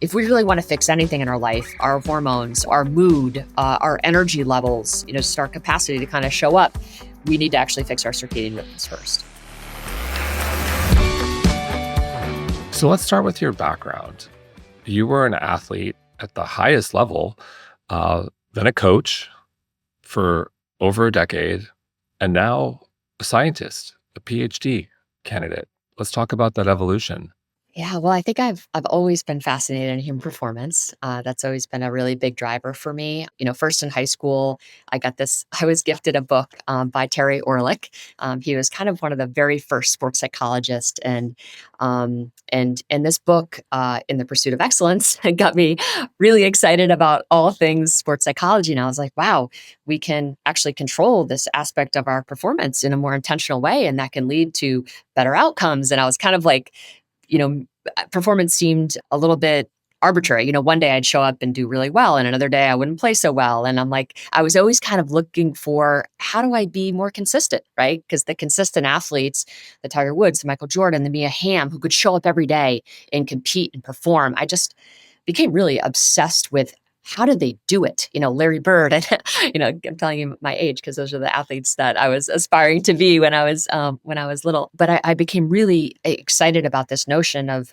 If we really want to fix anything in our life, our hormones, our mood, our energy levels, just our capacity to kind of show up, we need to actually fix our circadian rhythms first. So let's start with your background. You were an athlete at the highest level, then a coach for over a decade, and now a scientist, a Ph.D. candidate. Let's talk about that evolution. Yeah, well, I think I've always been fascinated in human performance. That's always been a really big driver for me. First in high school, I was gifted a book by Terry Orlick. He was kind of one of the very first sports psychologists, and this book, In the Pursuit of Excellence, got me really excited about all things sports psychology. And I was like, wow, we can actually control this aspect of our performance in a more intentional way, and that can lead to better outcomes. And I was kind of like, performance seemed a little bit arbitrary. One day I'd show up and do really well, and another day I wouldn't play so well. And I'm like, I was always kind of looking for, how do I be more consistent, right? Because the consistent athletes, the Tiger Woods, the Michael Jordan, the Mia Hamm, who could show up every day and compete and perform, I just became really obsessed with, how did they do it? Larry Bird, and I'm telling you my age because those are the athletes that I was aspiring to be when I was little. But I became really excited about this notion of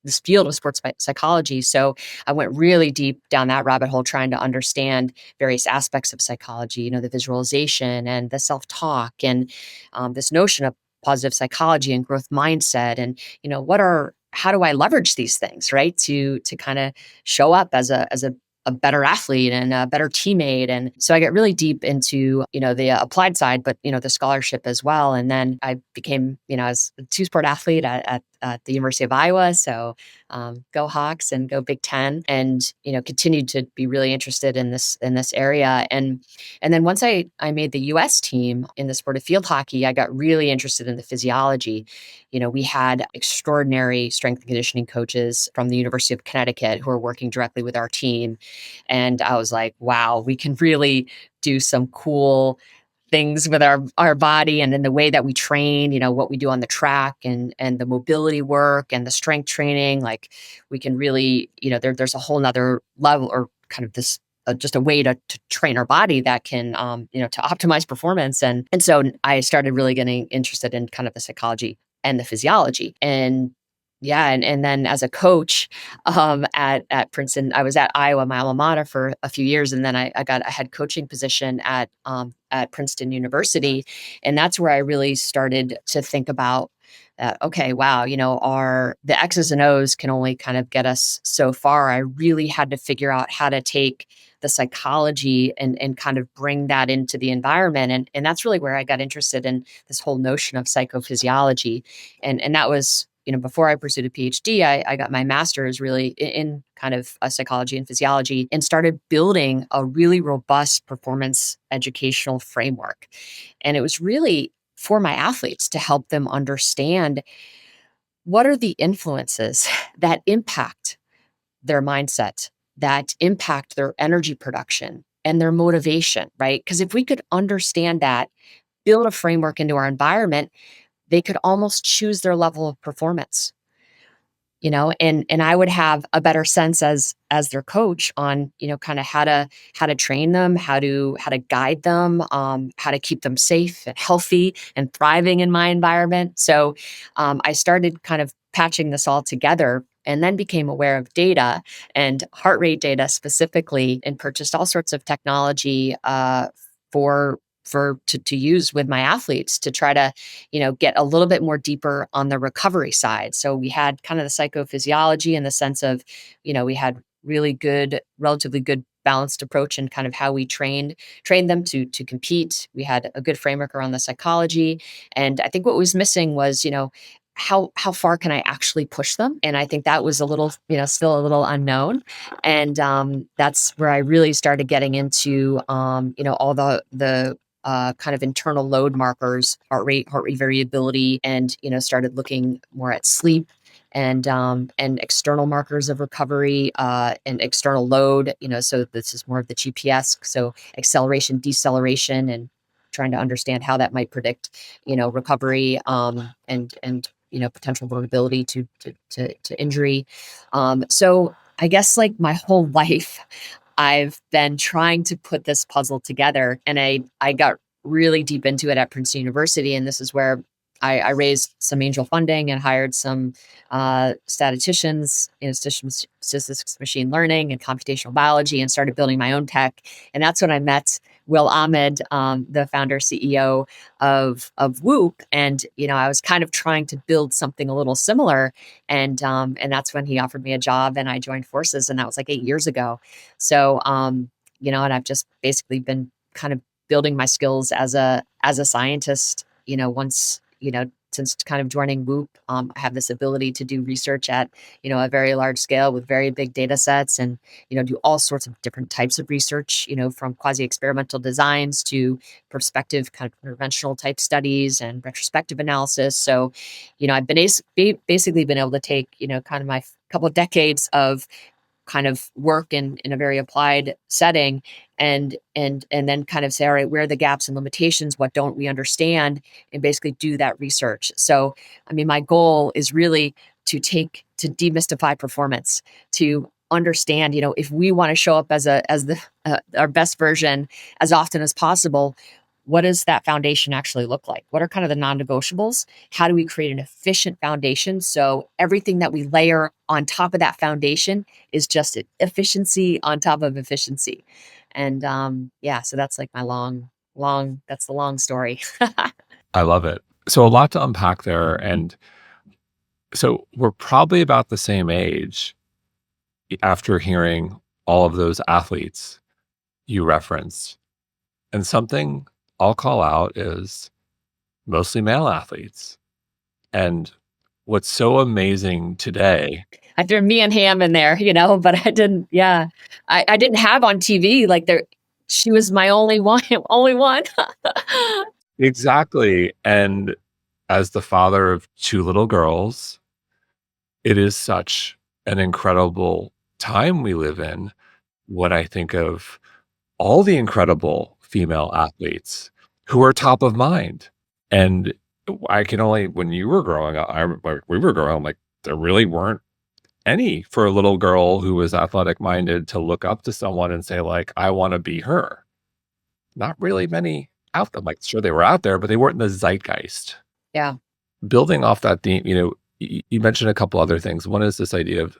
this field of sports psychology. So I went really deep down that rabbit hole, trying to understand various aspects of psychology. The visualization and the self-talk, and this notion of positive psychology and growth mindset, and how do I leverage these things, right? To kind of show up as a better athlete and a better teammate. And so I got really deep into, the applied side, but, the scholarship as well. And then I became, I was a two-sport athlete at the University of Iowa. So go Hawks and go Big Ten, and, continued to be really interested in this area. And then once I made the US team in the sport of field hockey, I got really interested in the physiology. We had extraordinary strength and conditioning coaches from the University of Connecticut who were working directly with our team. And I was like, wow, we can really do some cool things with our body, and in the way that we train, what we do on the track, and the mobility work and the strength training. Like, we can really, there's a whole nother level, or kind of this, just a way to train our body that can, to optimize performance. And so I started really getting interested in kind of the psychology and the physiology. And yeah, and then as a coach at Princeton, I was at Iowa, my alma mater, for a few years, and then I got a head coaching position at Princeton University, and that's where I really started to think about that. Okay, wow, the X's and O's can only kind of get us so far. I really had to figure out how to take the psychology and kind of bring that into the environment, and that's really where I got interested in this whole notion of psychophysiology, and that was, before I pursued a PhD, I got my master's really in kind of psychology and physiology, and started building a really robust performance educational framework. And it was really for my athletes, to help them understand, what are the influences that impact their mindset, that impact their energy production and their motivation, right? Because if we could understand that, build a framework into our environment, they could almost choose their level of performance, and I would have a better sense as their coach on, kind of how to train them, how to guide them, how to keep them safe and healthy and thriving in my environment. So I started kind of patching this all together, and then became aware of data and heart rate data specifically, and purchased all sorts of technology to use with my athletes, to try to, get a little bit more deeper on the recovery side. So we had kind of the psychophysiology, in the sense of, we had relatively good balanced approach in kind of how we trained them to compete. We had a good framework around the psychology. And I think what was missing was, how far can I actually push them? And I think that was a little, still a little unknown. And that's where I really started getting into, all the kind of internal load markers, heart rate variability, and started looking more at sleep and external markers of recovery, and external load. So this is more of the GPS, so acceleration, deceleration, and trying to understand how that might predict, recovery, and potential vulnerability to injury. So I guess like my whole life, I've been trying to put this puzzle together, and I got really deep into it at Princeton University, and this is where I raised some angel funding and hired some statisticians, statistics, machine learning, and computational biology, and started building my own tech. And that's when I met Will Ahmed, the founder CEO of Whoop, and I was kind of trying to build something a little similar, and that's when he offered me a job, and I joined forces, and that was like 8 years ago. So, and I've just basically been kind of building my skills as a scientist. Once since kind of joining Whoop, I have this ability to do research at a very large scale with very big data sets, and do all sorts of different types of research. From quasi experimental designs to prospective kind of interventional type studies and retrospective analysis. So, I've been basically been able to take kind of my couple of decades of kind of work in a very applied setting, and then kind of say, all right, where are the gaps and limitations? What don't we understand? And basically do that research. So, I mean, my goal is really to demystify performance, to understand, if we want to show up as the our best version as often as possible, what does that foundation actually look like? What are kind of the non-negotiables? How do we create an efficient foundation so everything that we layer on top of that foundation is just efficiency on top of efficiency? And yeah, so that's like my that's the long story. I love it. So a lot to unpack there. And so we're probably about the same age after hearing all of those athletes you referenced. And something I'll call out is mostly male athletes. And what's so amazing today, I threw me and Ham in there, but I didn't, yeah. I didn't have on TV like there she was my only one, only one. exactly. And as the father of two little girls, it is such an incredible time we live in when I think of all the incredible female athletes who are top of mind. And I can only, when you were growing up, I remember we were growing up, like there really weren't any for a little girl who was athletic minded to look up to someone and say, like, I want to be her. Not really many out there. Like, sure, they were out there, but they weren't in the zeitgeist. Yeah. Building off that theme, you mentioned a couple other things. One is this idea of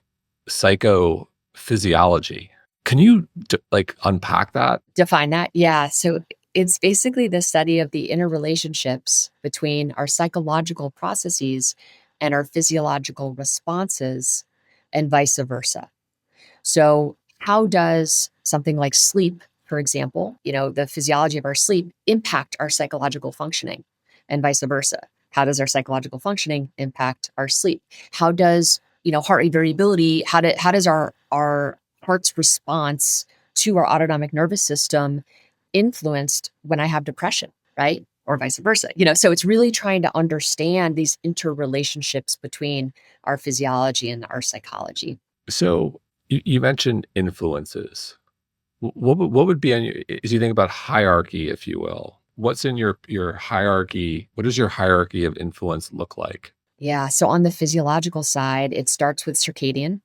psycho-physiology. Can you like unpack that? Define that. Yeah. So it's basically the study of the interrelationships between our psychological processes and our physiological responses, and vice versa. So, how does something like sleep, for example, the physiology of our sleep impact our psychological functioning, and vice versa? How does our psychological functioning impact our sleep? How does, heart rate variability, how does our heart's response to our autonomic nervous system influenced when I have depression, right? Or vice versa. So it's really trying to understand these interrelationships between our physiology and our psychology. So you mentioned influences. What would be on your, as you think about hierarchy, if you will? What's in your hierarchy? What does your hierarchy of influence look like? Yeah. So on the physiological side, it starts with circadian.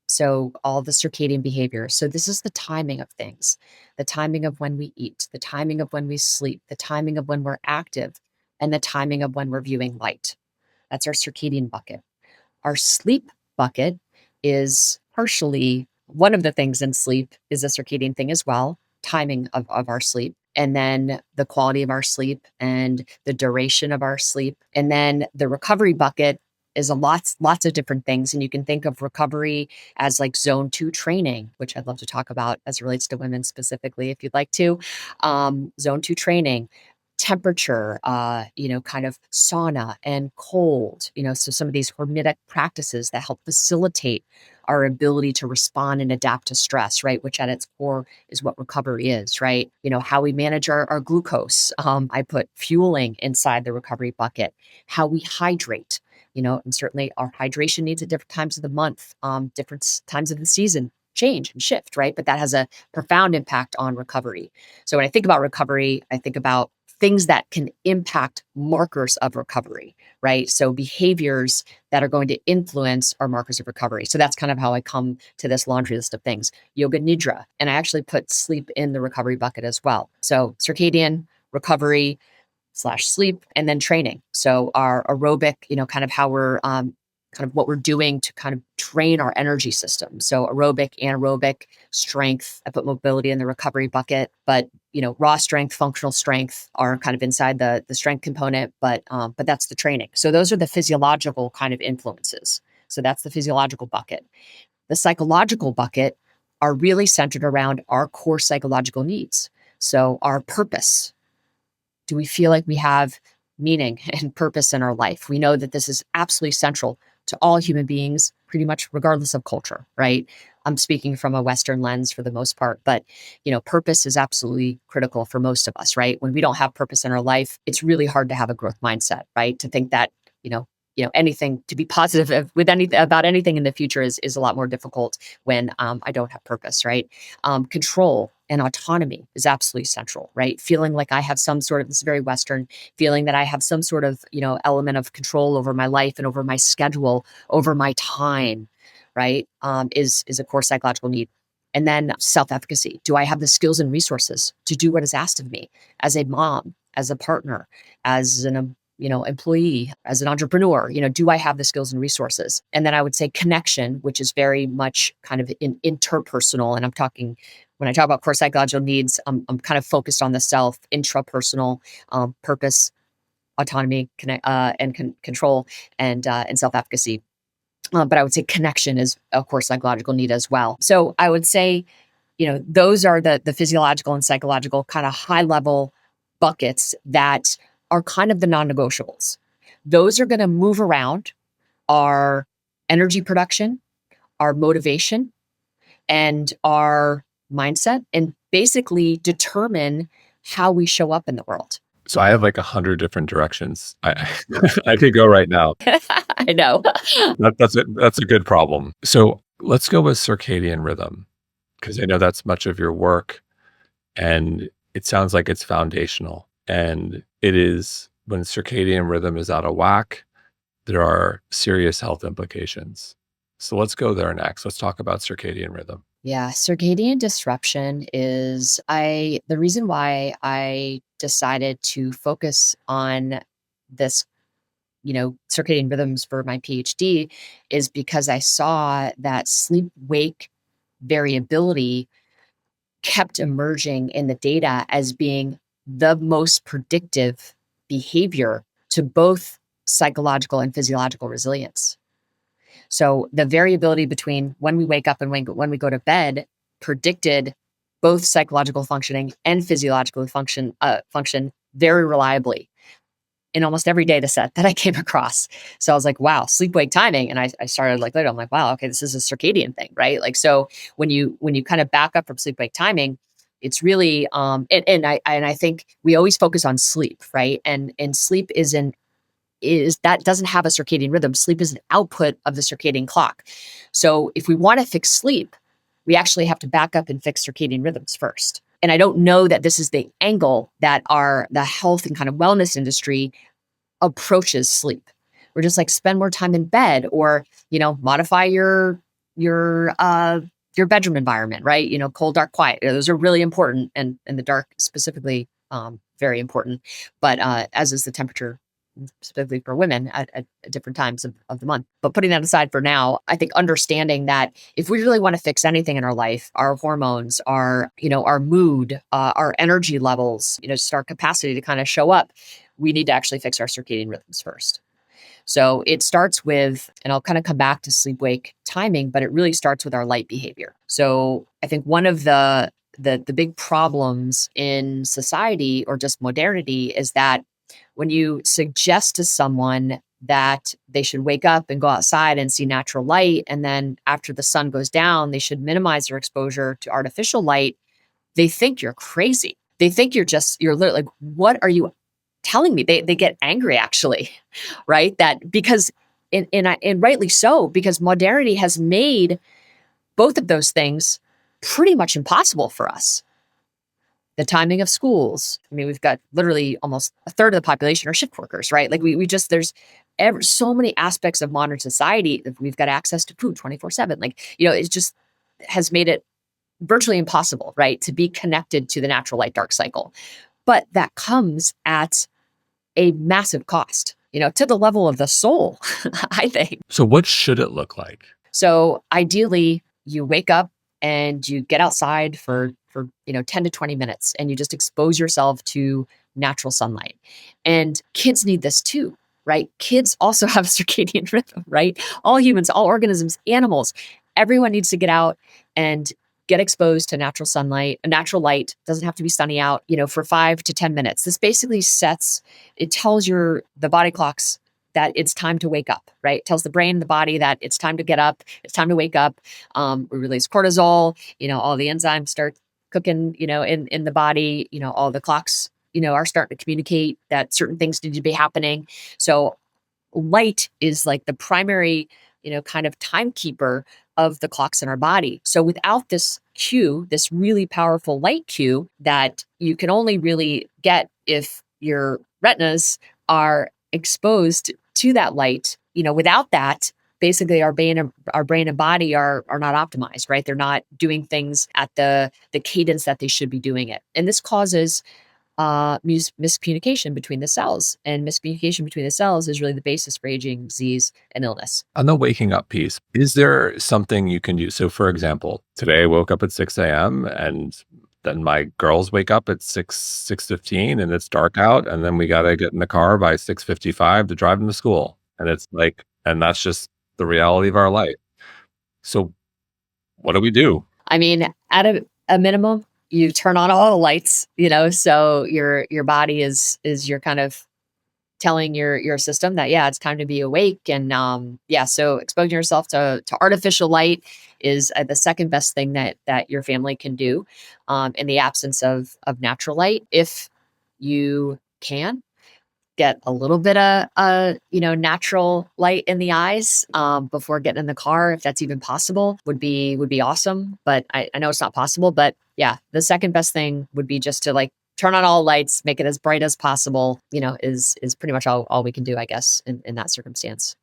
So all the circadian behavior. So this is the timing of things, the timing of when we eat, the timing of when we sleep, the timing of when we're active, and the timing of when we're viewing light. That's our circadian bucket. Our sleep bucket is partially one of the things in sleep is a circadian thing as well, timing of our sleep. And then the quality of our sleep and the duration of our sleep. And then the recovery bucket is lots of different things. And you can think of recovery as like zone 2 training, which I'd love to talk about as it relates to women specifically, if you'd like to. Zone 2 training, temperature, kind of sauna and cold, so some of these hormetic practices that help facilitate our ability to respond and adapt to stress, right? Which at its core is what recovery is, right? How we manage our glucose. I put fueling inside the recovery bucket, how we hydrate, and certainly our hydration needs at different times of the month, different times of the season change and shift, right? But that has a profound impact on recovery. So when I think about recovery, I think about things that can impact markers of recovery, right? So behaviors that are going to influence our markers of recovery. So that's kind of how I come to this laundry list of things. Yoga nidra, and I actually put sleep in the recovery bucket as well. So circadian, recovery, slash sleep, and then training. So our aerobic, kind of how we're kind of what we're doing to kind of train our energy system. So aerobic, anaerobic, strength. I put mobility in the recovery bucket, but raw strength, functional strength are kind of inside the strength component, but that's the training. So those are the physiological kind of influences. So that's the physiological bucket. The psychological bucket are really centered around our core psychological needs. So our purpose. Do we feel like we have meaning and purpose in our life? We know that this is absolutely central to all human beings, pretty much regardless of culture, right? I'm speaking from a Western lens for the most part, but purpose is absolutely critical for most of us, right? When we don't have purpose in our life, it's really hard to have a growth mindset, right? To think that, anything to be positive with anything about anything in the future is a lot more difficult when I don't have purpose, right? Control and autonomy is absolutely central, right? Feeling like I have some sort of, this is very Western, feeling that I have some sort of, element of control over my life and over my schedule, over my time, right? Is a core psychological need. And then self-efficacy. Do I have the skills and resources to do what is asked of me as a mom, as a partner, as an employee, as an entrepreneur? Do I have the skills and resources? And then I would say connection, which is very much kind of interpersonal. And I'm talking, when I talk about core psychological needs, I'm kind of focused on the self, intrapersonal, purpose, autonomy, control, and self-efficacy. But I would say connection is a core psychological need as well. So I would say, those are the physiological and psychological kind of high level buckets that are kind of the non-negotiables. Those are going to move around our energy production, our motivation, and our mindset, and basically determine how we show up in the world. So I have like 100 different directions I could go right now. I know. That's a good problem. So let's go with circadian rhythm, because I know that's much of your work, and it sounds like it's foundational. And it is, when circadian rhythm is out of whack, there are serious health implications. So let's go there next. Let's talk about circadian rhythm. Yeah, circadian disruption is the reason why I decided to focus on this, circadian rhythms for my PhD, is because I saw that sleep wake variability kept emerging in the data as being the most predictive behavior to both psychological and physiological resilience. So the variability between when we wake up and when we go to bed predicted both psychological functioning and physiological function very reliably in almost every data set that I came across. So I was like, wow, sleep wake timing. And I started like later, I'm like, wow, okay, this is a circadian thing, right? Like, so when you kind of back up from sleep wake timing, it's really and I think we always focus on sleep, right? And sleep is that doesn't have a circadian rhythm. Sleep is an output of the circadian clock. So if we want to fix sleep, we actually have to back up and fix circadian rhythms first. And I don't know that this is the angle that the health and kind of wellness industry approaches sleep. We're just like, spend more time in bed, or, modify your bedroom environment, right? Cold, dark, quiet. Those are really important. And the dark specifically, very important. But as is the temperature, specifically for women at different times of the month. But putting that aside for now, I think understanding that if we really want to fix anything in our life, our hormones, our mood, our energy levels, just our capacity to kind of show up, we need to actually fix our circadian rhythms first. So it starts with, and I'll kind of come back to sleep wake timing, but it really starts with our light behavior. So I think one of the big problems in society, or just modernity, is that when you suggest to someone that they should wake up and go outside and see natural light, and then after the sun goes down, they should minimize their exposure to artificial light, they think you're crazy. They think you're literally like, what are you telling me? They get angry, actually, right? That because, and rightly so, because modernity has made both of those things pretty much impossible for us. the timing of schools. I mean, we've got literally almost a third of the population are shift workers, right? Like we just, there's so many aspects of modern society that we've got access to food 24/7. Like, it just has made it virtually impossible, right, to be connected to the natural light dark cycle. But that comes at a massive cost, to the level of the soul, I think. So what should it look like? So ideally, you wake up and you get outside for 10 to 20 minutes and you just expose yourself to natural sunlight. And kids need this too, right? Kids also have a circadian rhythm, right? All humans, all organisms, animals, everyone needs to get out and get exposed to natural sunlight. A natural light doesn't have to be sunny out, for 5 to 10 minutes. This basically it tells the body clocks that it's time to wake up, right? It tells the brain, the body that it's time to get up, it's time to wake up. We release cortisol, all the enzymes start cooking, in the body, all the clocks, are starting to communicate that certain things need to be happening. So light is like the primary, kind of timekeeper of the clocks in our body. So without this cue, this really powerful light cue that you can only really get if your retinas are exposed to that light, without that, basically our brain and body are not optimized, right? They're not doing things at the cadence that they should be doing it. And this causes miscommunication between the cells. And miscommunication between the cells is really the basis for aging, disease, and illness. On the waking up piece, is there something you can do? So for example, today I woke up at 6 a.m. and then my girls wake up at 6:15 and it's dark out. And then we got to get in the car by 6:55 to drive them to school. And it's like, and that's just the reality of our life. So what do we do? I mean, at a minimum, you turn on all the lights, so your body is you're kind of telling your system that, yeah, it's time to be awake. And so exposing yourself to artificial light is the second best thing that your family can do in the absence of natural light. If you can get a little bit of natural light in the eyes before getting in the car, if that's even possible, would be awesome. But I know it's not possible. But yeah, the second best thing would be just to like turn on all lights, make it as bright as possible, is pretty much all we can do, I guess, in that circumstance.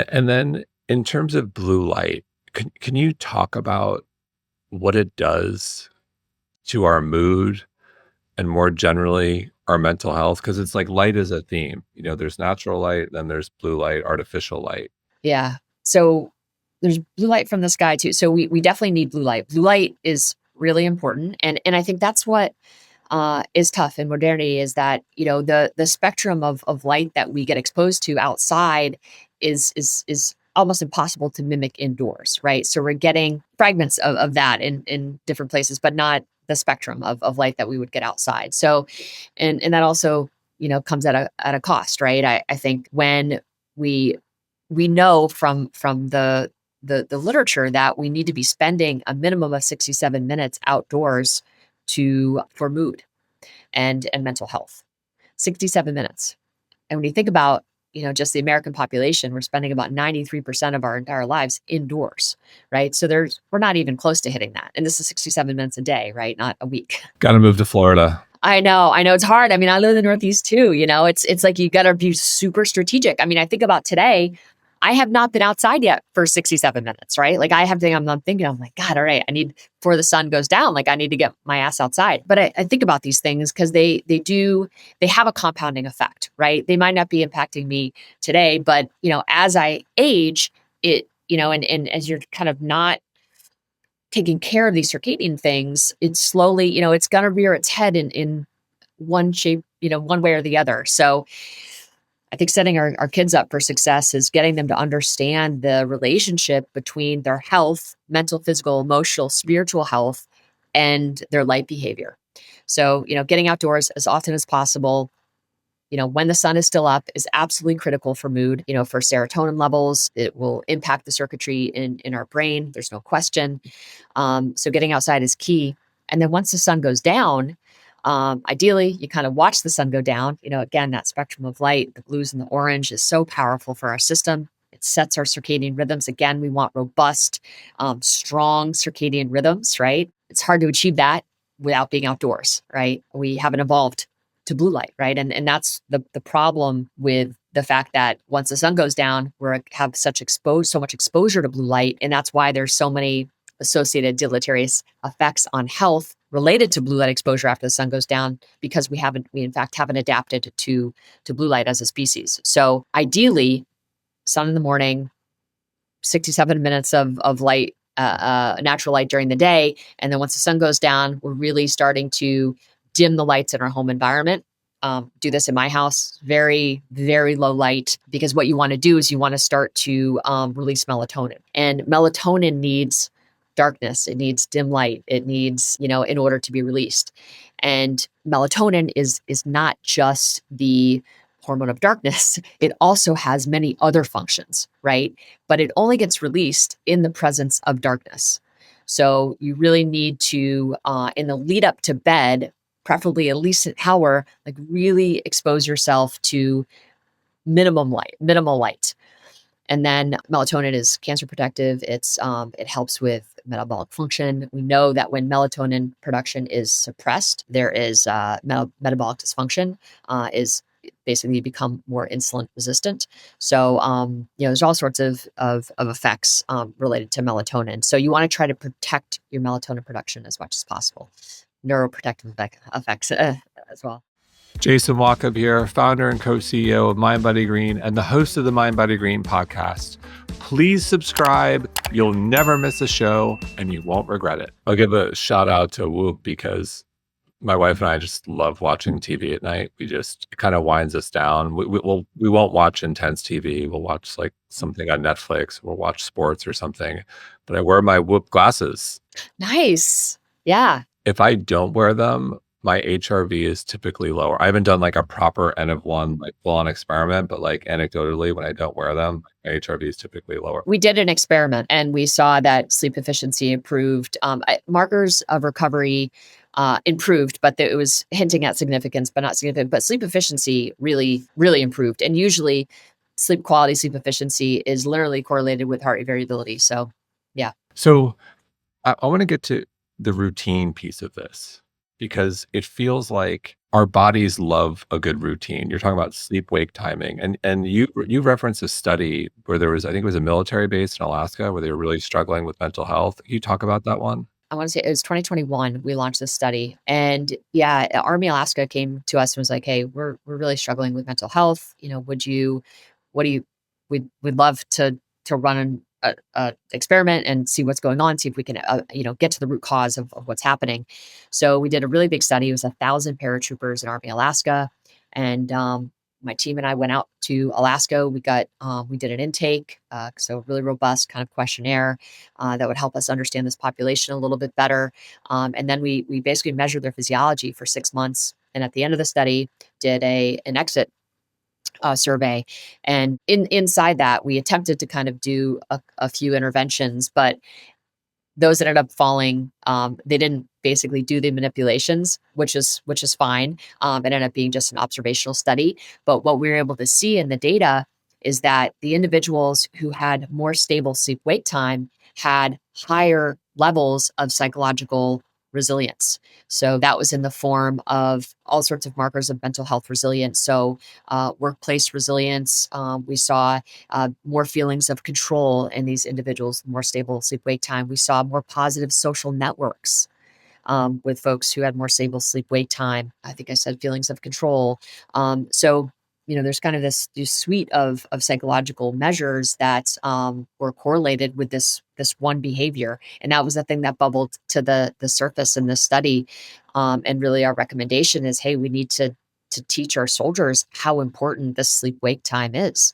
And then in terms of blue light, can you talk about what it does to our mood and more generally our mental health? Because it's like light is a theme. There's natural light, then there's blue light, artificial light. Yeah. So there's blue light from the sky too. So we definitely need blue light. Blue light is really important. And I think that's what is tough in modernity, is that, the spectrum of light that we get exposed to outside is almost impossible to mimic indoors, right? So we're getting fragments of that in different places, but not the spectrum of light that we would get outside. So, and that also, comes at a cost, right? I think when we know from the literature that we need to be spending a minimum of 67 minutes outdoors for mood and mental health. 67 minutes. And when you think about, just the American population, we're spending about 93% of our entire lives indoors, right? So we're not even close to hitting that. And this is 67 minutes a day, right? Not a week. Got to move to Florida. I know it's hard. I mean, I live in the Northeast too, it's like you got to be super strategic. I mean, I think about today, I have not been outside yet for 67 minutes, right? Like I'm thinking, I'm like, God, all right, before the sun goes down, like I need to get my ass outside. But I think about these things because they have a compounding effect, right? They might not be impacting me today, but, as I age, and as you're kind of not taking care of these circadian things, it's slowly, it's going to rear its head in one shape, one way or the other. So I think setting our kids up for success is getting them to understand the relationship between their health, mental, physical, emotional, spiritual health, and their light behavior. So, getting outdoors as often as possible, when the sun is still up is absolutely critical for mood, for serotonin levels. It will impact the circuitry in our brain. There's no question. So getting outside is key. And then once the sun goes down, ideally, you kind of watch the sun go down. Again, that spectrum of light, the blues and the orange, is so powerful for our system. It sets our circadian rhythms. Again, we want robust, strong circadian rhythms, right? It's hard to achieve that without being outdoors, right? We haven't evolved to blue light, right? And that's the problem with the fact that once the sun goes down, we have so much exposure to blue light, and that's why there's so many associated deleterious effects on health related to blue light exposure after the sun goes down, because we in fact haven't adapted to blue light as a species. So ideally, sun in the morning, 67 minutes of light, natural light during the day. And then once the sun goes down, we're really starting to dim the lights in our home environment. Do this in my house, very, very low light, because what you want to do is you want to start to release melatonin. And melatonin needs darkness. It needs dim light. It needs, in order to be released. And melatonin is not just the hormone of darkness. It also has many other functions, right? But it only gets released in the presence of darkness. So you really need to, in the lead up to bed, preferably at least an hour, like really expose yourself to minimal light. And then melatonin is cancer protective. It helps with metabolic function. We know that when melatonin production is suppressed, there is metabolic dysfunction. Is basically you become more insulin resistant. So there's all sorts of effects related to melatonin. So you want to try to protect your melatonin production as much as possible. Neuroprotective effects as well. Jason Walkup here, founder and co-CEO of mindbodygreen and the host of the mindbodygreen podcast. Please subscribe. You'll never miss a show and you won't regret it. I'll give a shout out to Whoop, because my wife and I just love watching TV at night. It kind of winds us down. We won't watch intense TV. We'll watch like something on Netflix. We'll watch sports or something. But I wear my Whoop glasses. Nice. Yeah. If I don't wear them, my HRV is typically lower. I haven't done like a proper N of one, like full-on experiment, but like anecdotally, when I don't wear them, my HRV is typically lower. We did an experiment and we saw that sleep efficiency improved. Markers of recovery improved, but it was hinting at significance, but not significant. But sleep efficiency really, really improved. And usually sleep quality, sleep efficiency is literally correlated with heart rate variability. So, yeah. So I want to get to the routine piece of this, because it feels like our bodies love a good routine. You're talking about sleep-wake timing. And you referenced a study where there was, I think it was a military base in Alaska where they were really struggling with mental health. Can you talk about that one? I want to say it was 2021. We launched this study, and yeah, Army Alaska came to us and was like, "Hey, we're really struggling with mental health. What do you, we'd love to run an experiment and see what's going on, see if we can, get to the root cause of what's happening." So we did a really big study. It was 1,000 paratroopers in Army Alaska, and my team and I went out to Alaska. We did an intake, so really robust kind of questionnaire that would help us understand this population a little bit better. And then we basically measured their physiology for 6 months. And at the end of the study, did an exit survey. And inside that, we attempted to kind of do a few interventions, but those ended up falling. They didn't basically do the manipulations, which is fine. It ended up being just an observational study. But what we were able to see in the data is that the individuals who had more stable sleep-wake time had higher levels of psychological resilience. So that was in the form of all sorts of markers of mental health resilience. So workplace resilience, we saw more feelings of control in these individuals, more stable sleep-wake time. We saw more positive social networks with folks who had more stable sleep-wake time. I think I said feelings of control. So there's kind of this suite of psychological measures that were correlated with this one behavior, and that was the thing that bubbled to the surface in this study. And really, our recommendation is, hey, we need to teach our soldiers how important this sleep-wake time is.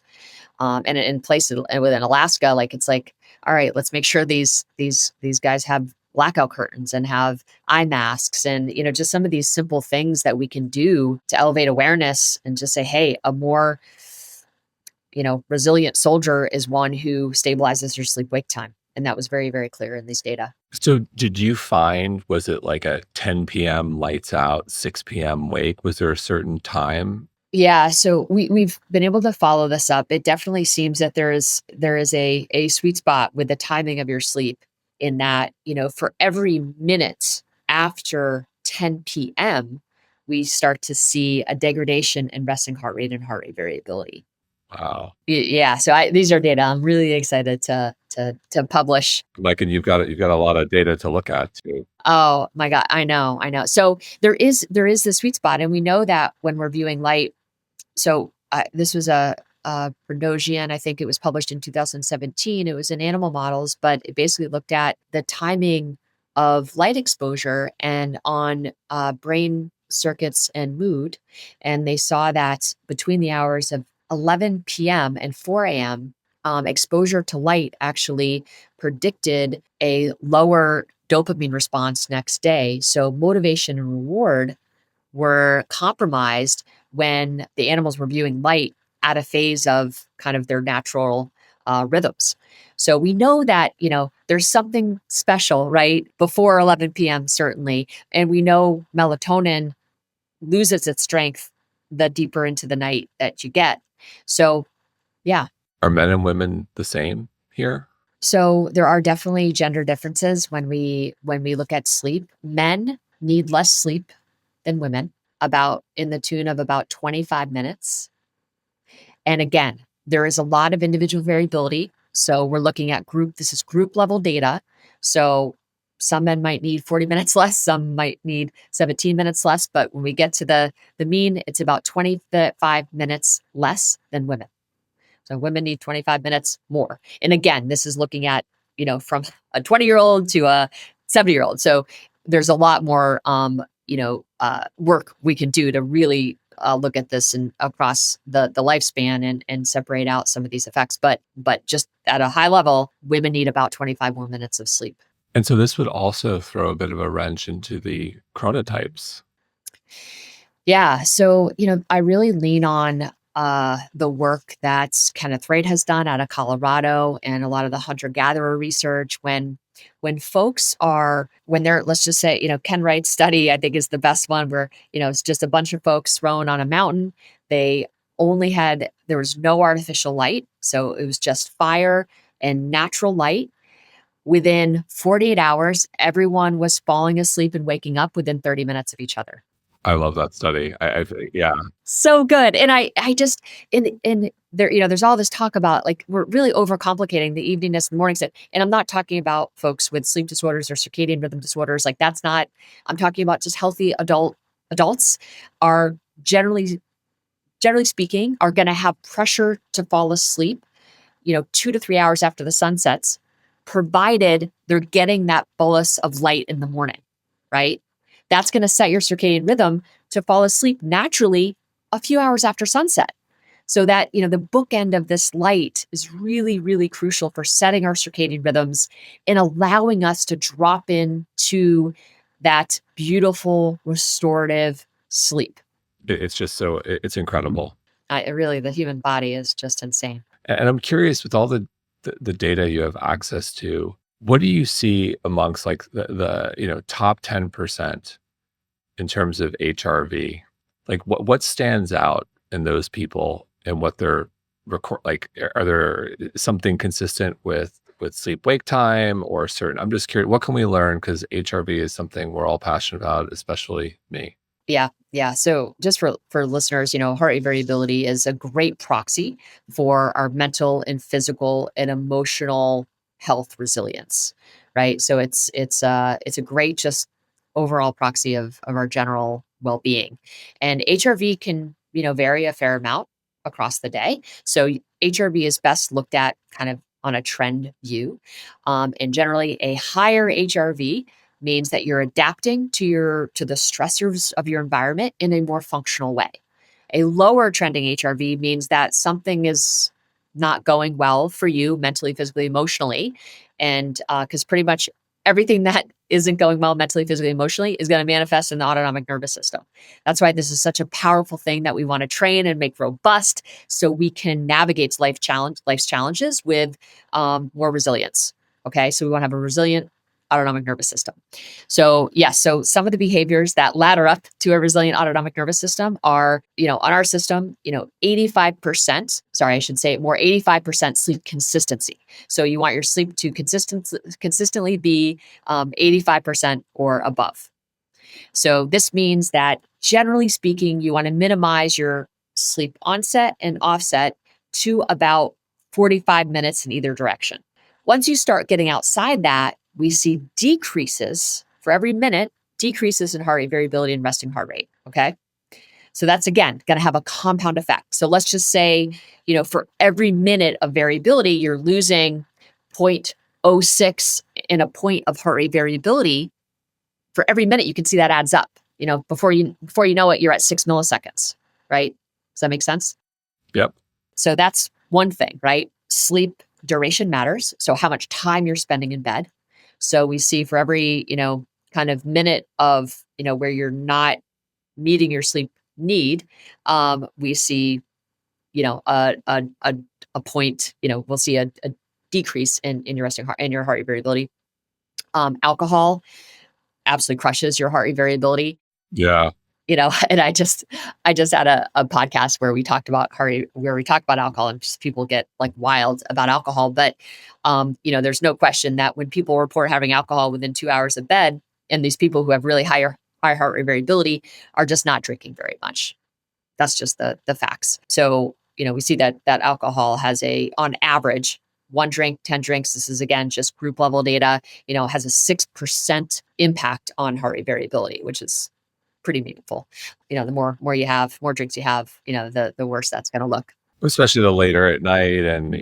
And in places within Alaska, it's like, all right, let's make sure these guys have blackout curtains and have eye masks, and just some of these simple things that we can do to elevate awareness and just say, hey, a more resilient soldier is one who stabilizes your sleep-wake time. And that was very, very clear in these data. So did you find, was it like a 10 p.m. lights out, 6 p.m. wake? Was there a certain time? Yeah, so we've been able to follow this up. It definitely seems that there is a sweet spot with the timing of your sleep, in that, for every minute after 10 p.m., we start to see a degradation in resting heart rate and heart rate variability. Wow. Yeah, so these are data I'm really excited to publish. Like, and you've got a lot of data to look at too. Oh my God, I know. So there is the sweet spot, and we know that when we're viewing light. So this was a Bernosian, I think it was published in 2017. It was in animal models, but it basically looked at the timing of light exposure and on brain circuits and mood. And they saw that between the hours of 11 p.m. and 4 a.m., exposure to light actually predicted a lower dopamine response next day. So motivation and reward were compromised when the animals were viewing light at a phase of kind of their natural rhythms. So we know that, there's something special, right? Before 11 p.m., certainly. And we know melatonin loses its strength the deeper into the night that you get. So, yeah. Are men and women the same here? So there are definitely gender differences when we look at sleep. Men need less sleep than women, about in the tune of about 25 minutes. And again, there is a lot of individual variability. So we're looking at this is group level data. So some men might need 40 minutes less, some might need 17 minutes less. But when we get to the mean, it's about 25 minutes less than women. So women need 25 minutes more. And again, this is looking at, from a 20-year-old to a 70-year-old. So there's a lot more, work we can do to really look at this and across the lifespan and separate out some of these effects. But just at a high level, women need about 25 more minutes of sleep. And so this would also throw a bit of a wrench into the chronotypes. Yeah. So, I really lean on the work that Kenneth Wright has done out of Colorado and a lot of the hunter-gatherer research when they're, let's just say, Ken Wright's study, I think, is the best one where, it's just a bunch of folks thrown on a mountain. There was no artificial light. So it was just fire and natural light. Within 48 hours, everyone was falling asleep and waking up within 30 minutes of each other. I love that study. Yeah. So good. And I just, in there, there's all this talk about like, we're really overcomplicating the eveningness and morning set. And I'm not talking about folks with sleep disorders or circadian rhythm disorders. Like I'm talking about just healthy adults are generally speaking, are going to have pressure to fall asleep, 2 to 3 hours after the sun sets, provided they're getting that bolus of light in the morning, right? That's going to set your circadian rhythm to fall asleep naturally a few hours after sunset. So that, the bookend of this light is really, really crucial for setting our circadian rhythms and allowing us to drop into that beautiful restorative sleep. It's incredible. Really, the human body is just insane. And I'm curious, with all the data you have access to, what do you see amongst like the top 10% in terms of HRV? Like what stands out in those people and what they're like? Are there something consistent with sleep wake time or certain? I'm just curious, what can we learn? Because HRV is something we're all passionate about, especially me. Yeah. So just for listeners, heart rate variability is a great proxy for our mental and physical and emotional health resilience, right? So it's a great just overall proxy of our general well-being. And HRV can, vary a fair amount across the day. So HRV is best looked at kind of on a trend view. And generally a higher HRV means that you're adapting to the stressors of your environment in a more functional way. A lower trending HRV means that something is not going well for you mentally, physically, emotionally. And because pretty much everything that isn't going well mentally, physically, emotionally is going to manifest in the autonomic nervous system. That's why this is such a powerful thing that we want to train and make robust so we can navigate life's challenges with more resilience. Okay, so we want to have a resilient autonomic nervous system. So yes, so some of the behaviors that ladder up to a resilient autonomic nervous system are, on our system, 85%, sorry, I should say more 85% sleep consistency. So you want your sleep to consistently be 85% or above. So this means that generally speaking, you want to minimize your sleep onset and offset to about 45 minutes in either direction. Once you start getting outside that, we see decreases for every minute, decreases in heart rate variability and resting heart rate. Okay. So that's again going to have a compound effect. So let's just say, for every minute of variability, you're losing 0.06 in a point of heart rate variability. For every minute, you can see that adds up. Before you know it, you're at 6 milliseconds, right? Does that make sense? Yep. So that's one thing, right? Sleep duration matters. So how much time you're spending in bed. So we see for every, kind of minute of, where you're not meeting your sleep need, we see, a point, we'll see a decrease in your resting heart, in your heart rate variability. Alcohol absolutely crushes your heart rate variability. Yeah. And I just had a podcast where we talked about where we talked about alcohol, and just people get like wild about alcohol. But, there's no question that when people report having alcohol within 2 hours of bed, and these people who have really high heart rate variability are just not drinking very much. That's just the facts. So, we see that alcohol has on average, 1 drink, 10 drinks. This is again just group level data, has a 6% impact on heart rate variability, which is pretty meaningful. The more you have, more drinks you have, the worse that's going to look. Especially the later at night. And,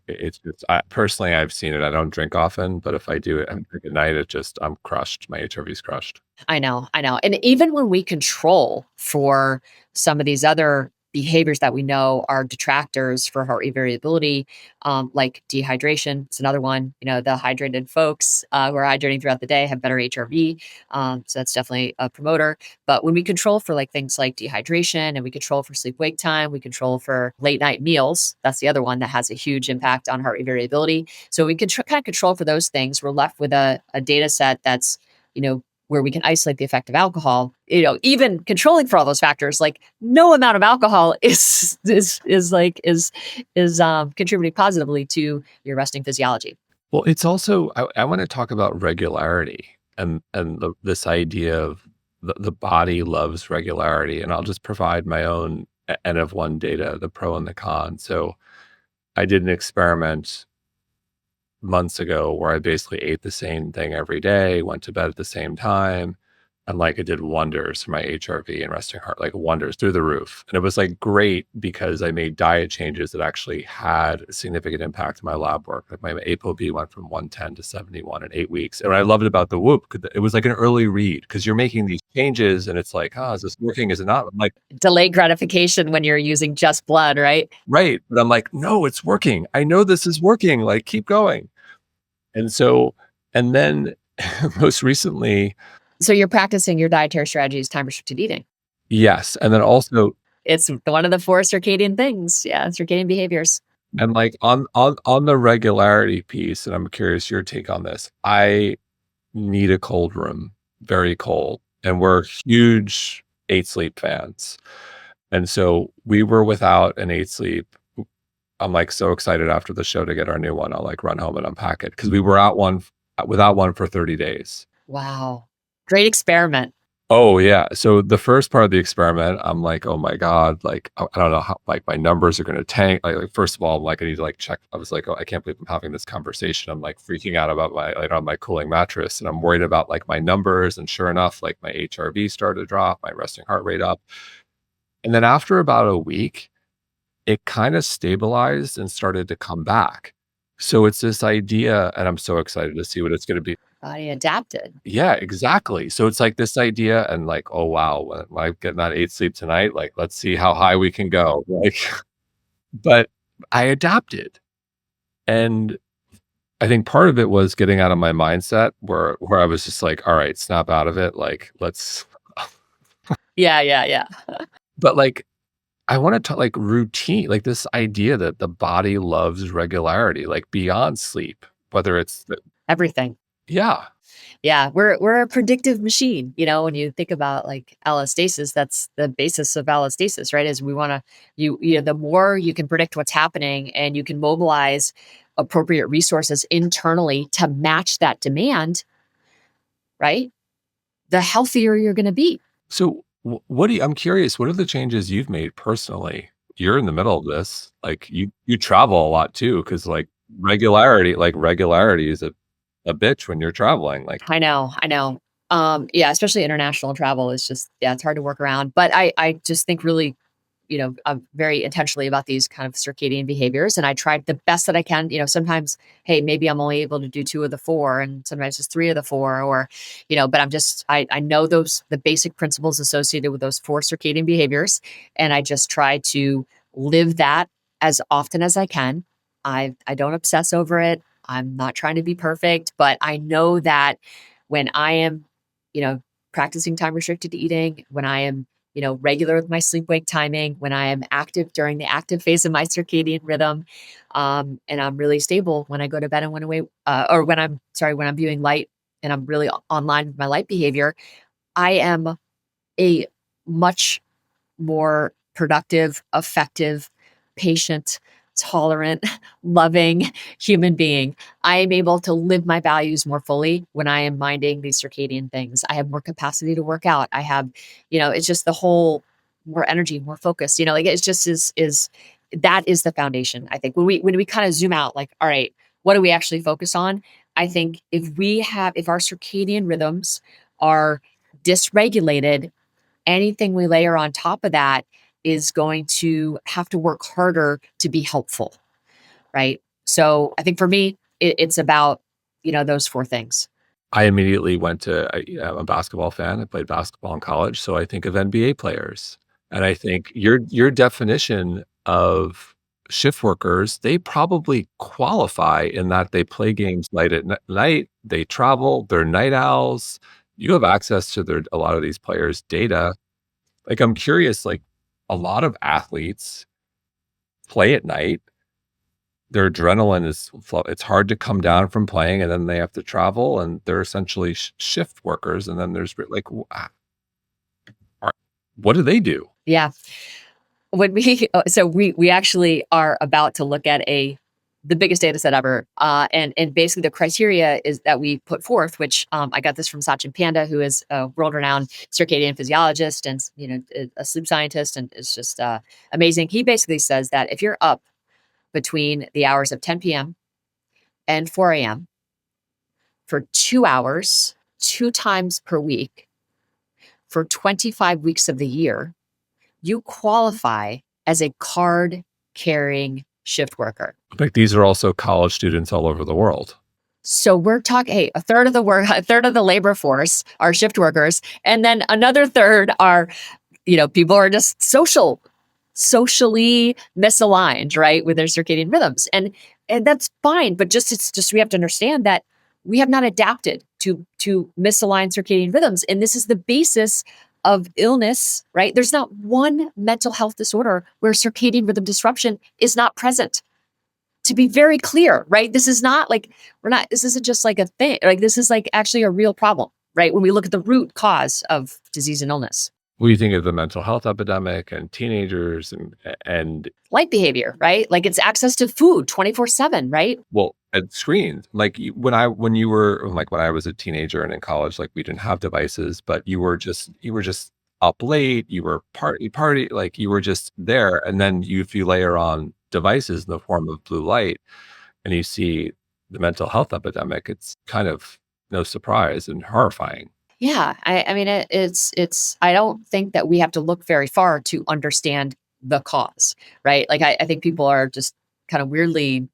it's just, personally, I've seen it. I don't drink often, but if I do it and drink at night, I'm crushed. My HRV's crushed. I know. And even when we control for some of these other behaviors that we know are detractors for heart rate variability, like dehydration, it's another one. The hydrated folks who are hydrating throughout the day have better HRV. So that's definitely a promoter. But when we control for like things like dehydration, and we control for sleep wake time, we control for late night meals, that's the other one that has a huge impact on heart rate variability. So we can kind of control for those things. We're left with a data set that's, where we can isolate the effect of alcohol, even controlling for all those factors. Like no amount of alcohol is contributing positively to your resting physiology. Well, it's also, I want to talk about regularity and this idea of the body loves regularity. And I'll just provide my own N of 1 data, the pro and the con. So I did an experiment months ago where I basically ate the same thing every day, went to bed at the same time, and like it did wonders for my HRV and resting heart, like wonders through the roof. And it was like great because I made diet changes that actually had a significant impact on my lab work. Like my ApoB went from 110 to 71 in 8 weeks. And what I loved about the Whoop, it was like an early read because you're making these changes and it's like, is this working? Is it not? I'm like, delayed gratification when you're using just blood, right? Right. But I'm like, no, it's working. I know this is working. Like, keep going. And so, and then most recently. So you're practicing your dietary strategies, time restricted eating. Yes. And then also, it's one of the 4 circadian things. Yeah. Circadian behaviors. And like on the regularity piece, and I'm curious your take on this. I need a cold room, very cold. And we're huge 8 Sleep fans. And so we were without an 8 Sleep. I'm like so excited after the show to get our new one. I'll like run home and unpack it because we were without one for 30 days. Wow. Great experiment. Oh yeah. So the first part of the experiment, I'm like, oh my God, like, I don't know how, like my numbers are going to tank. Like, first of all, I'm like, I need to like check. I was like, oh, I can't believe I'm having this conversation. I'm like freaking out about on my cooling mattress, and I'm worried about like my numbers. And sure enough, like my HRV started to drop, my resting heart rate up. And then after about a week, it kind of stabilized and started to come back. So it's this idea, and I'm so excited to see what it's going to be. Body adapted. Yeah, exactly. So it's like this idea, and like, oh wow, when I get that 8 Sleep tonight, like let's see how high we can go. Like, but I adapted, and I think part of it was getting out of my mindset where I was just like, all right, snap out of it, like let's. Yeah. But like, I want to talk like routine, like this idea that the body loves regularity, like beyond sleep, whether it's everything. Yeah. Yeah. We're a predictive machine. When you think about like allostasis, that's the basis of allostasis, right? Is we want to, the more you can predict what's happening and you can mobilize appropriate resources internally to match that demand, right? the healthier you're going to be. So, I'm curious, what are the changes you've made personally? You're in the middle of this. Like, you travel a lot too, because regularity is a bitch when you're traveling. Like, I know, I know. Yeah, especially international travel is just, yeah, it's hard to work around. But I just think really, very intentionally about these kind of circadian behaviors. And I tried the best that I can. Sometimes, hey, maybe I'm only able to do two of the four, and sometimes it's three of the four, or, but I know the basic principles associated with those four circadian behaviors. And I just try to live that as often as I can. I don't obsess over it. I'm not trying to be perfect, but I know that when I am, you know, practicing time restricted eating, when I am regular with my sleep wake timing, when I am active during the active phase of my circadian rhythm, and I'm really stable when I go to bed and when away, or when I'm viewing light and I'm really online with my light behavior, I am a much more productive, effective, patient, tolerant, loving human being. I am able to live my values more fully when I am minding these circadian things. I have more capacity to work out. I have, it's just the whole more energy, more focus. Like it's just is that is the foundation. I think when we kind of zoom out, like, all right, what do we actually focus on? I think if our circadian rhythms are dysregulated, anything we layer on top of that is going to have to work harder to be helpful, right? So I think for me, it's about, those four things. I immediately went to I'm a basketball fan. I played basketball in college, so I think of NBA players, and I think your definition of shift workers, they probably qualify in that they play games late at night, they travel, they're night owls. You have access to a lot of these players' data. Like, I'm curious, like, a lot of athletes play at night. Their adrenaline it's hard to come down from playing, and then they have to travel, and they're essentially shift workers, and then there's like, are what do they do? Yeah. When we so we actually are about to look at the biggest data set ever, and basically the criteria is that we put forth, which I got this from Sachin Panda, who is a world-renowned circadian physiologist and a sleep scientist, and is just amazing. He basically says that if you're up between the hours of 10 p.m. and 4 a.m. for 2 hours, two times per week, for 25 weeks of the year, you qualify as a card carrying shift worker. Like, these are also college students all over the world. So we're talking, hey, a third of the labor force are shift workers, and then another third are, people are just socially misaligned, right, with their circadian rhythms, and that's fine. But it's just we have to understand that we have not adapted to misaligned circadian rhythms, and this is the basis of illness, right? There's not one mental health disorder where circadian rhythm disruption is not present. To be very clear, right? This is not like this isn't just like a thing. Like, this is like actually a real problem, right? When we look at the root cause of disease and illness. What do you think of the mental health epidemic and teenagers and Light behavior, right? Like, it's access to food 24/7, right? well, and screens. Like, when you were like, when I was a teenager and in college, like, we didn't have devices, but you were just up late, you were party, like, you were just there, and then if you layer on devices in the form of blue light and you see the mental health epidemic, it's kind of no surprise and horrifying. Yeah, I mean, it's. I don't think that we have to look very far to understand the cause, right? Like, I think people are just kind of weirdly,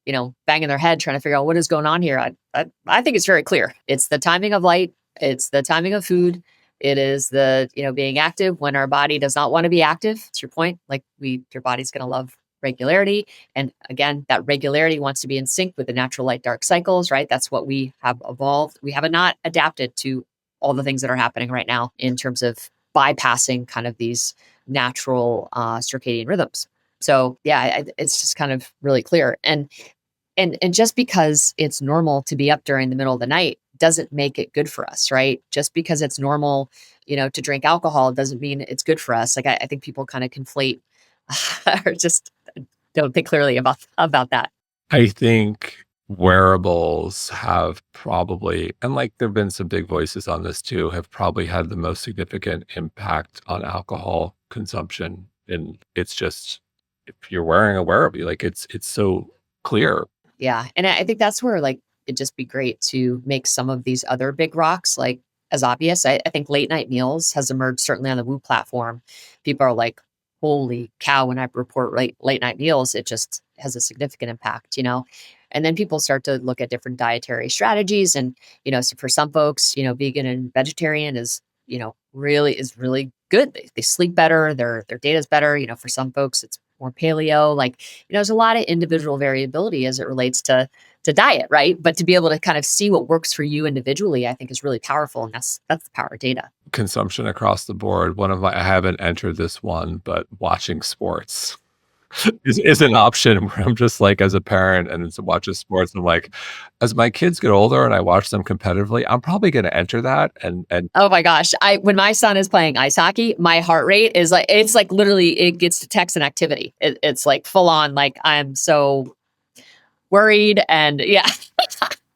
banging their head trying to figure out what is going on here. I think it's very clear. It's the timing of light. It's the timing of food. It is the being active when our body does not want to be active. It's your point. Like, your body's going to love regularity, and again, that regularity wants to be in sync with the natural light dark cycles, right? That's what we have evolved. We have not adapted to all the things that are happening right now in terms of bypassing kind of these natural circadian rhythms. So yeah, it's just kind of really clear. And just because it's normal to be up during the middle of the night doesn't make it good for us, right? Just because it's normal, to drink alcohol doesn't mean it's good for us. Like, I think people kind of conflate or just don't think clearly about that. I think wearables have probably, and like there have been some big voices on this too, have probably had the most significant impact on alcohol consumption. And it's just, if you're wearing a wearable, like it's so clear. Yeah. And I think that's where like it'd just be great to make some of these other big rocks like as obvious. I think late night meals has emerged certainly on the Woo platform. People are like, holy cow, when I report late night meals, it just has a significant impact, you know? And then people start to look at different dietary strategies. And, you know, so for some folks, you know, vegan and vegetarian is, you know, really good. They sleep better, their data is better. You know, for some folks, it's more paleo. Like, you know, there's a lot of individual variability as it relates to diet, right? But to be able to kind of see what works for you individually, I think is really powerful. And that's the power of data. Consumption across the board. One of my, I haven't entered this one, but watching sports is an option where I'm just like, as a parent and to watch sports, I'm like, as my kids get older and I watch them competitively, I'm probably going to enter that. And Oh my gosh. When my son is playing ice hockey, my heart rate is like, it's like literally it gets to text and activity. It's like full on, like I'm so worried. And yeah.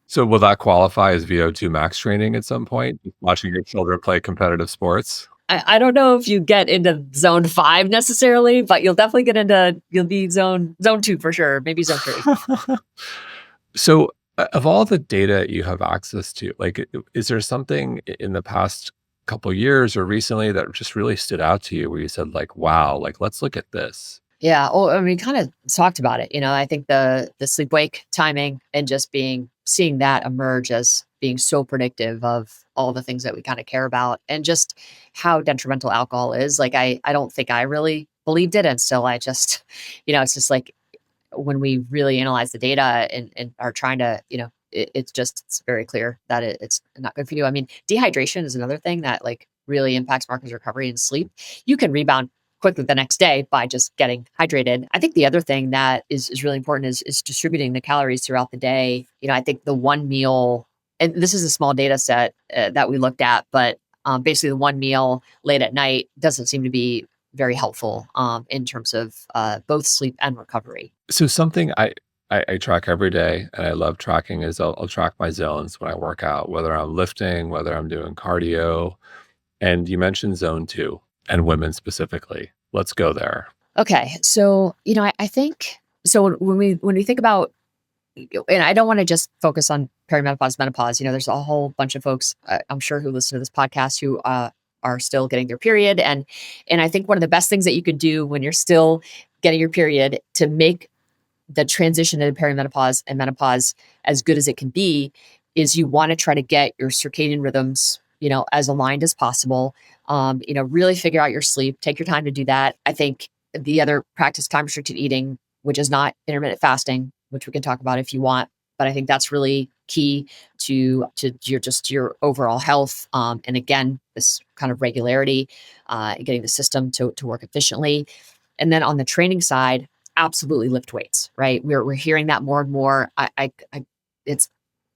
so will that qualify as VO2 max training at some point? Watching your children play competitive sports? I don't know if you get into zone 5 necessarily, but you'll definitely get into, you'll be zone 2 for sure. Maybe zone 3. So, of all the data you have access to, like, is there something in the past couple years or recently that just really stood out to you where you said, like, wow, like, let's look at this? Yeah. Well, I mean, kind of talked about it. You know, I think the sleep wake timing and just seeing that emerge as being so predictive of all the things that we kind of care about and just how detrimental alcohol is. Like, I don't think I really believed it until I just, you know, it's just like when we really analyze the data and are trying to, you know, it's very clear that it's not good for you. I mean, dehydration is another thing that like really impacts Marcus recovery and sleep. You can rebound quickly the next day by just getting hydrated. I think the other thing that is really important is distributing the calories throughout the day. You know, I think the one meal, and this is a small data set that we looked at, but basically the one meal late at night doesn't seem to be very helpful in terms of both sleep and recovery. So, something I track every day and I love tracking is I'll track my zones when I work out, whether I'm lifting, whether I'm doing cardio. And you mentioned zone 2 and women specifically. Let's go there. Okay, so you know, I think so when we think about, and I don't want to just focus on perimenopause, menopause. You know, there's a whole bunch of folks I'm sure who listen to this podcast who are still getting their period, and I think one of the best things that you could do when you're still getting your period to make the transition into perimenopause and menopause as good as it can be is you want to try to get your circadian rhythms, you know, as aligned as possible. You know, really figure out your sleep, take your time to do that. I think the other practice time restricted eating, which is not intermittent fasting, which we can talk about if you want, but I think that's really key to your overall health. And again, this kind of regularity, getting the system to work efficiently. And then on the training side, absolutely lift weights, right? We're hearing that more and more. It's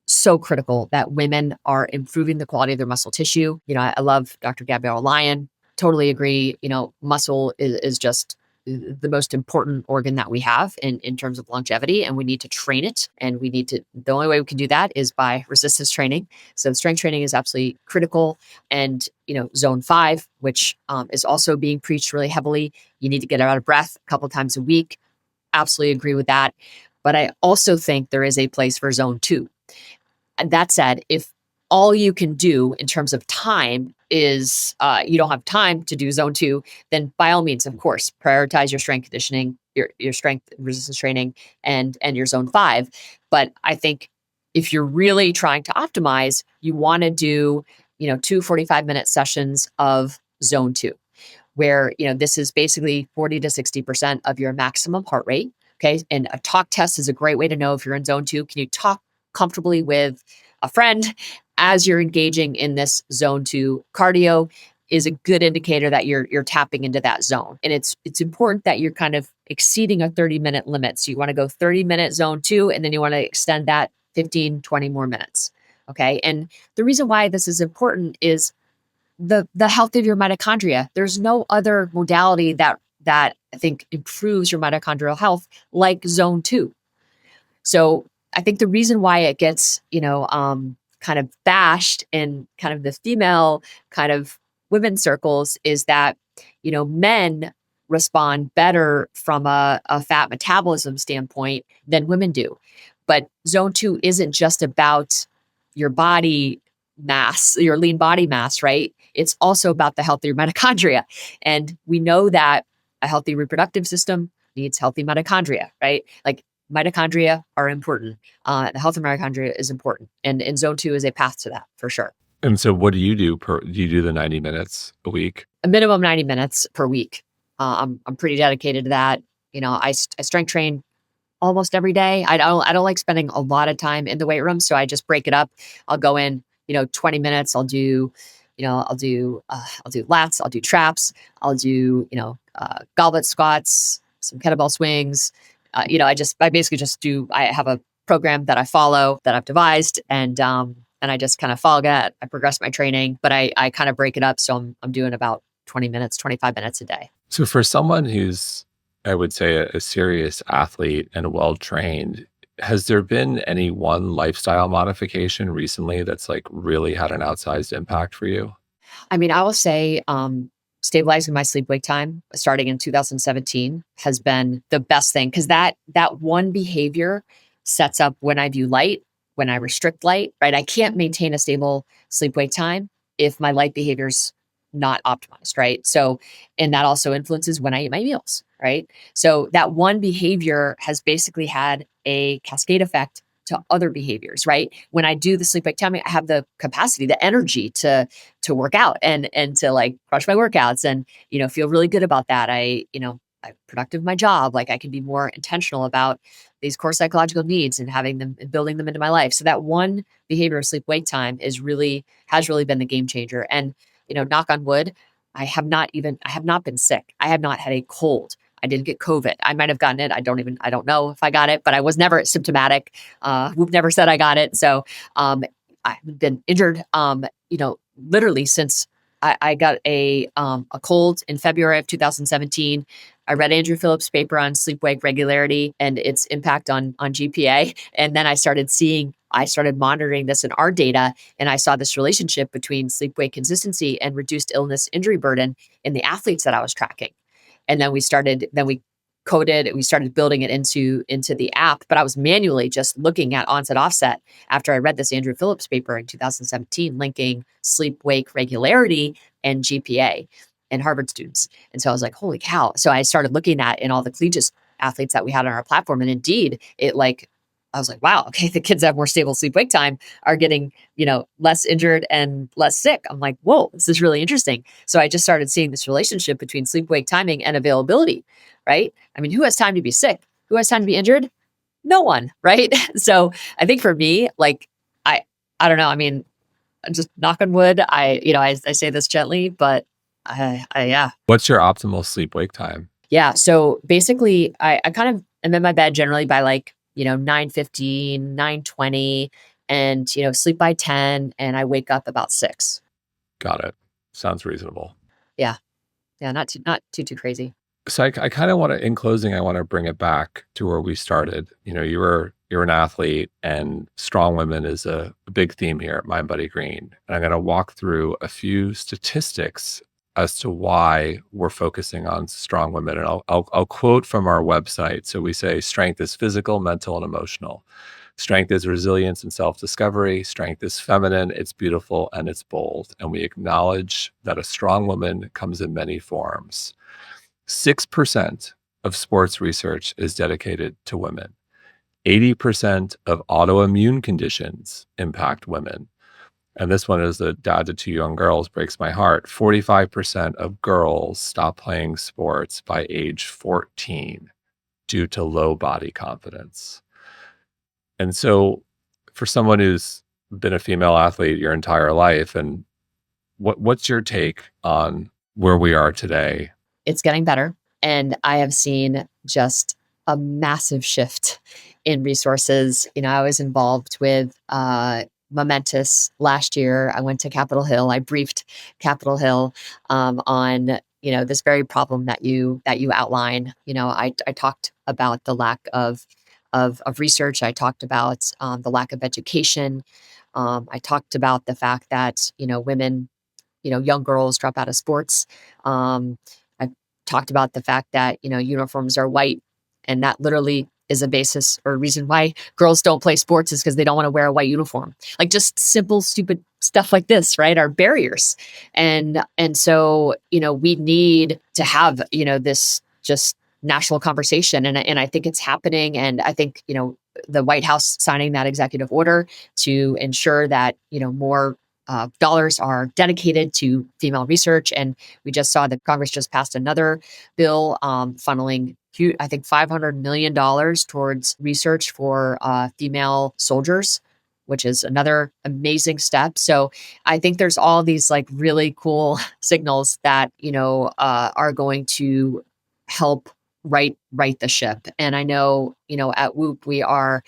so critical that women are improving the quality of their muscle tissue. You know, I love Dr. Gabrielle Lyon. Totally agree. You know, muscle is just the most important organ that we have in terms of longevity, and we need to train it. And the only way we can do that is by resistance training. So strength training is absolutely critical. And, you know, zone 5, which is also being preached really heavily. You need to get out of breath a couple times a week. Absolutely agree with that. But I also think there is a place for zone 2. And that said, if all you can do in terms of time is you don't have time to do zone 2, then by all means, of course, prioritize your strength conditioning, your strength resistance training and your zone 5. But I think if you're really trying to optimize, you want to do, you know, 2 45-minute sessions of zone 2, where, you know, this is basically 40 to 60% of your maximum heart rate. Okay. And a talk test is a great way to know if you're in zone 2. Can you talk comfortably with a friend as you're engaging in this zone 2 cardio is a good indicator that you're tapping into that zone. And it's important that you're kind of exceeding a 30-minute limit. So you want to go 30-minute zone 2, and then you want to extend that 15, 20 more minutes. Okay. And the reason why this is important is the health of your mitochondria. There's no other modality that I think improves your mitochondrial health like zone 2. So I think the reason why it gets, kind of bashed in kind of the female kind of women's circles is that, men respond better from a fat metabolism standpoint than women do. But zone two isn't just about your body mass, your lean body mass, right? It's also about the healthier mitochondria. And we know that a healthy reproductive system needs healthy mitochondria, right? Like mitochondria are important. The health of mitochondria is important. And zone two is a path to that for sure. And so what do you do do you do the 90 minutes a week? A minimum 90 minutes per week. I'm pretty dedicated to that. I strength train almost every day. I don't like spending a lot of time in the weight room, so I just break it up. I'll go in, 20 minutes. I'll do lats, I'll do traps, I'll do goblet squats, some kettlebell swings. I basically just do. I have a program that I follow that I've devised, and I just kind of follow that. I progress my training, but I kind of break it up, so I'm doing about 20 minutes, 25 minutes a day. So for someone who's, I would say, a serious athlete and well-trained, has there been any one lifestyle modification recently that's like really had an outsized impact for you? I mean, I will say, stabilizing my sleep wake time starting in 2017 has been the best thing because that one behavior sets up when I view light, when I restrict light, right? I can't maintain a stable sleep wake time if my light behavior's not optimized, right? So, and that also influences when I eat my meals, right? So that one behavior has basically had a cascade effect to other behaviors, right? When I do the sleep wake timing, I have the capacity, the energy to work out and to like crush my workouts and feel really good about that. I'm productive in my job. Like I can be more intentional about these core psychological needs and having them and building them into my life. So that one behavior of sleep wake time has really been the game changer. And knock on wood, I have not been sick. I have not had a cold. I didn't get COVID. I might have gotten it. I don't know if I got it, but I was never symptomatic. Whoop never said I got it. So I've been injured, literally since I got a cold in February of 2017. I read Andrew Phillips' paper on sleep wake regularity and its impact on GPA. And then I started monitoring this in our data, and I saw this relationship between sleep wake consistency and reduced illness injury burden in the athletes that I was tracking. And then we started building it into the app, but I was manually just looking at onset offset after I read this Andrew Phillips paper in 2017, linking sleep wake regularity and GPA in Harvard students. And so I was like, holy cow. So I started looking at in all the collegiate athletes that we had on our platform. And indeed, I was like, wow, okay, the kids that have more stable sleep wake time are getting, less injured and less sick. I'm like, whoa, this is really interesting. So I just started seeing this relationship between sleep wake timing and availability, right? I mean, who has time to be sick? Who has time to be injured? No one, right? So I think for me, like, I don't know. I mean, just knock on wood. I say this gently, but yeah. What's your optimal sleep wake time? Yeah. So basically I kind of am in my bed generally by like, 9:15, 9:20, and, sleep by 10, and I wake up about 6. Got it. Sounds reasonable. Yeah. Yeah. Not too crazy. So I kind of want to, in closing, I want to bring it back to where we started. You're an athlete, and strong women is a big theme here at mindbodygreen. And I'm going to walk through a few statistics as to why we're focusing on strong women. And I'll quote from our website. So we say strength is physical, mental, and emotional. Strength is resilience and self-discovery. Strength is feminine, it's beautiful, and it's bold. And we acknowledge that a strong woman comes in many forms. 6% of sports research is dedicated to women. 80% of autoimmune conditions impact women. And this one is the dad to two young girls, breaks my heart. 45% of girls stop playing sports by age 14 due to low body confidence. And so for someone who's been a female athlete your entire life, and what's your take on where we are today? It's getting better. And I have seen just a massive shift in resources. I was involved with Momentous last year. I went to Capitol Hill. I briefed Capitol Hill on this very problem that you outline. I talked about the lack of of research. I talked about the lack of education. I talked about the fact that women, young girls drop out of sports. I talked about the fact that uniforms are white, and that literally is a basis or reason why girls don't play sports is because they don't want to wear a white uniform. Like just simple, stupid stuff like this, right? Are barriers, and so we need to have this just national conversation, and I think it's happening, and I think the White House signing that executive order to ensure that more dollars are dedicated to female research. And we just saw that Congress just passed another bill funneling, I think, $500 million towards research for female soldiers, which is another amazing step. So I think there's all these like really cool signals that are going to help right the ship. And I know at Whoop we are,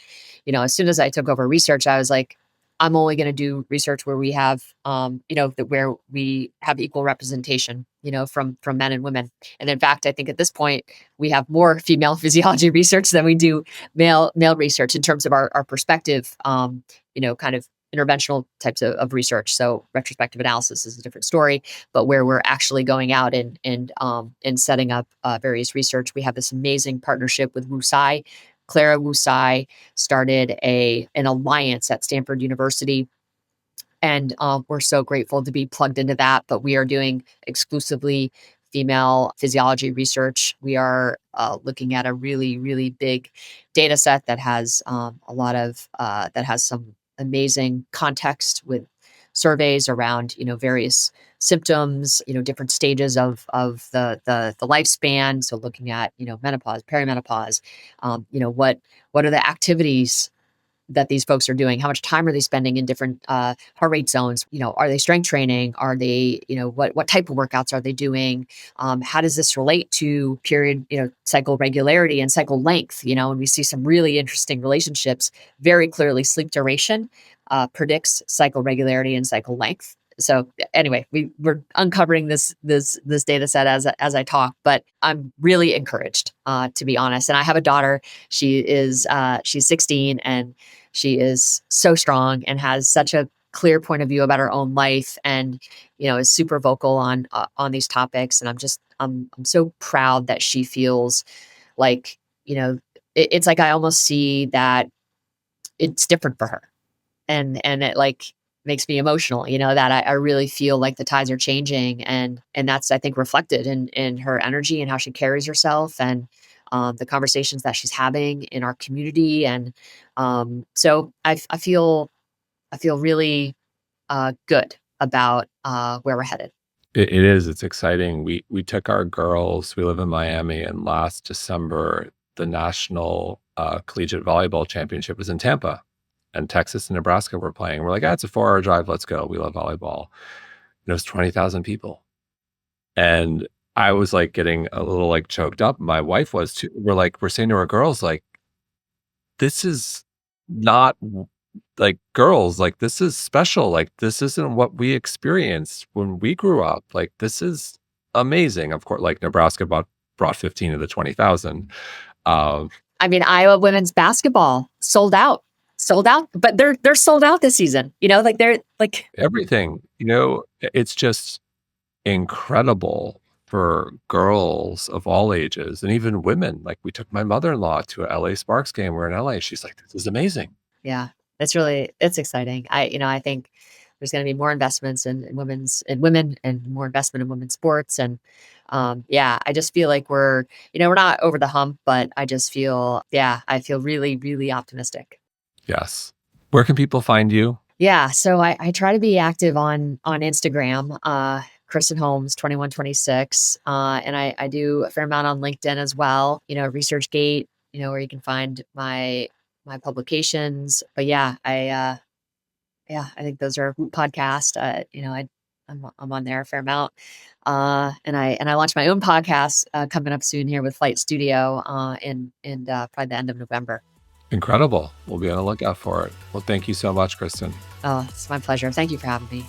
as soon as I took over research, I was like, I'm only going to do research where we have, where we have equal representation, from men and women. And in fact, I think at this point we have more female physiology research than we do male research in terms of our perspective, kind of interventional types of research. So retrospective analysis is a different story, but where we're actually going out and setting up various research, we have this amazing partnership with WuSci. Clara WuSci started an alliance at Stanford University, and we're so grateful to be plugged into that. But we are doing exclusively female physiology research. We are looking at a really, really big data set that has that has some amazing context with surveys around various symptoms, different stages of the lifespan. So looking at menopause, perimenopause, what are the activities that these folks are doing? How much time are they spending in different heart rate zones? Are they strength training? Are they, what type of workouts are they doing? How does this relate to period, cycle regularity and cycle length? And we see some really interesting relationships. Very clearly, sleep duration predicts cycle regularity and cycle length. So anyway, we're uncovering this data set as I talk, but I'm really encouraged, to be honest. And I have a daughter. She's 16, and she is so strong and has such a clear point of view about her own life, and is super vocal on these topics. And I'm so proud that she feels like it's like I almost see that it's different for her, and it like makes me emotional, that I really feel like the tides are changing, and that's, I think, reflected in her energy and how she carries herself, and the conversations that she's having in our community. And so I feel really good about where we're headed. It is. It's exciting. We took our girls. We live in Miami, and last December, the national collegiate volleyball championship was in Tampa, and Texas and Nebraska were playing. We're like, it's a 4-hour drive. Let's go. We love volleyball. And it was 20,000 people, and I was like getting a little like choked up. My wife was too. We're saying to our girls, like, this is not like girls, like this is special. Like this isn't what we experienced when we grew up. Like this is amazing. Of course, like Nebraska brought 15 of the 20,000. I mean, Iowa women's basketball sold out, but they're sold out this season. Like they're like Everything. It's just incredible for girls of all ages and even women. Like we took my mother-in-law to a LA Sparks game. We're in LA. She's like, this is amazing. Yeah, it's exciting. I think there's going to be more investments in women, and more investment in women's sports. And I just feel like we're not over the hump, but I just feel, I feel really, really optimistic. Yes. Where can people find you? Yeah. So I try to be active on Instagram, Kristen Holmes 2126. And I do a fair amount on LinkedIn as well, ResearchGate, where you can find my publications. But I think those are podcast. I'm on there a fair amount. And I launched my own podcast coming up soon here with Flight Studio in probably the end of November. Incredible. We'll be on the lookout for it. Well, thank you so much, Kristen. Oh, it's my pleasure. Thank you for having me.